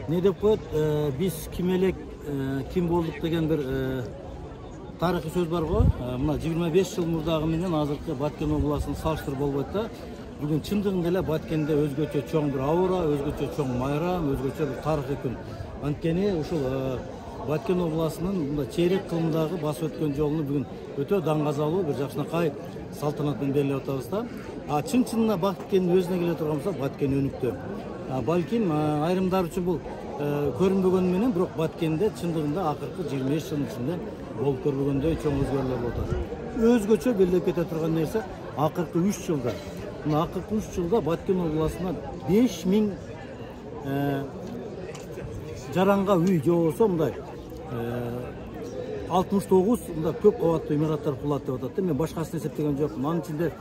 Ne деп koyat, biz kim elek, kim bolduk деген bir тарихи сөз бар ғой. Мына 25 жыл мурдагы менен азыркы Баткен областын салыштырып болбойт да. Бүгүн чындыгында эле Баткенде өзгөчө чоң bir аура, өзгөчө чоң майрам, өзгөчө bir тарыхый күн. Анткени ушул Баткен областынын мында чейрек кылымдагы басып өткөн жолуну бүгүн өтө даңгазалуу бир жакшынакай салтанат менен белгилеп атабыз да. Чын-чынына Баткендин өзүнө келе турган болсок, Баткен өнүктү. Балким айрымдар үчүн бул көрүнбөгөнү менен, бирок Баткенде чындыгында акыркы 25 жылдын ичинде болуп көрбөгөндөй чоң өзгөрүүлөр болуп атат. Өзгөчө белгилеп кете турган нерсе акыркы 3 жылда. Мына акыркы 3 жылда Баткен областына 5000 жаранга үй же болбосо мындай 69 мында көп кабаттуу имараттар курулат деп атат. Мен башкасын эсептеген жокмун. Анын ичинде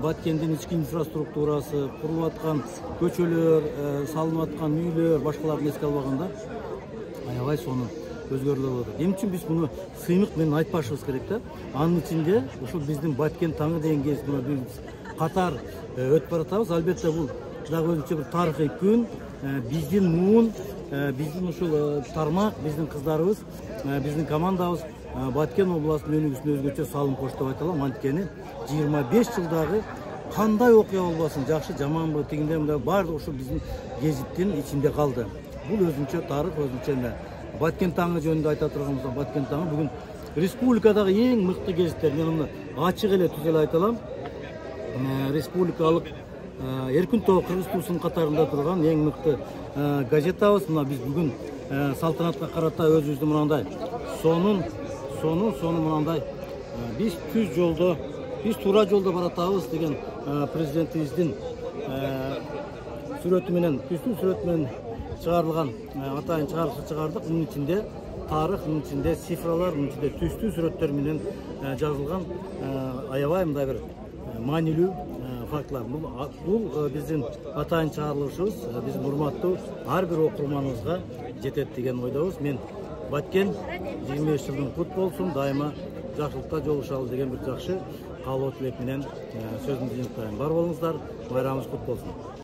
Баткендин ички инфраструктурасы, курулуп аткан көчөлөр, салынып аткан үйлөр, башкаларын эске албаганда аябай сонун өзгөрүүлөр болот. Эмне үчүн биз муну сыймык менен айтпашыбыз керек да? Анын ичинде ушул биздин Баткен таңы деген кез биз катар өтүп баратабыз. Албетте бул дагы өзүнчө бир тарыхый күн. Биздин муун, биздин ушул тармак, биздин кыздарыбыз, биздин командабыз Баткен областынын өнүгүүсүнө өзгөчө салым кошту деп айта алам. Анткени 25 жылдагы кандай окуя болбасын, жакшы, жаманбы, тигинде мындай баардыгы ушул биздин гезиттин ичинде калды. Бул өзүнчө тарых, өзүнчө эме. Баткен таңы жөнүндө айта турган болсок, Баткен таңы бүгүн республикадагы эң мыкты гезиттер. Мен муну ачык эле түз эле айта алам. Республикалык Эркин тоо кыргыз туусунун катарында турган эң мыкты газетабыз. Мына биз бүгүн салтанатка карата өзүбүздү мынандай сонун мынандай биз түз жолдо, биз туура жолдо баратабыз деген президентибиздин сүрөтү менен, түздүү сүрөтү менен чыгарылган атайын чыгарылышты чыгардык. Мунун ичинде тарых, мунун ичинде цифралар, мунун ичинде түздүү сүрөттөр менен жазылган аябай мындай бир маанилүү фактлар. Бул биздин атайын чыгарылышыбыз, биздин урматтуу ар бир окурманыбызга жетет деген ойдобуз. Мен Баткен 25 жылдын кут болсун, дайыма жакшылыкта жолугушалы деген бир жакшы каалоо тилек менен сөзүмдү жыйынтайм. Бар болуңуздар, байрамыбыз кут болсун.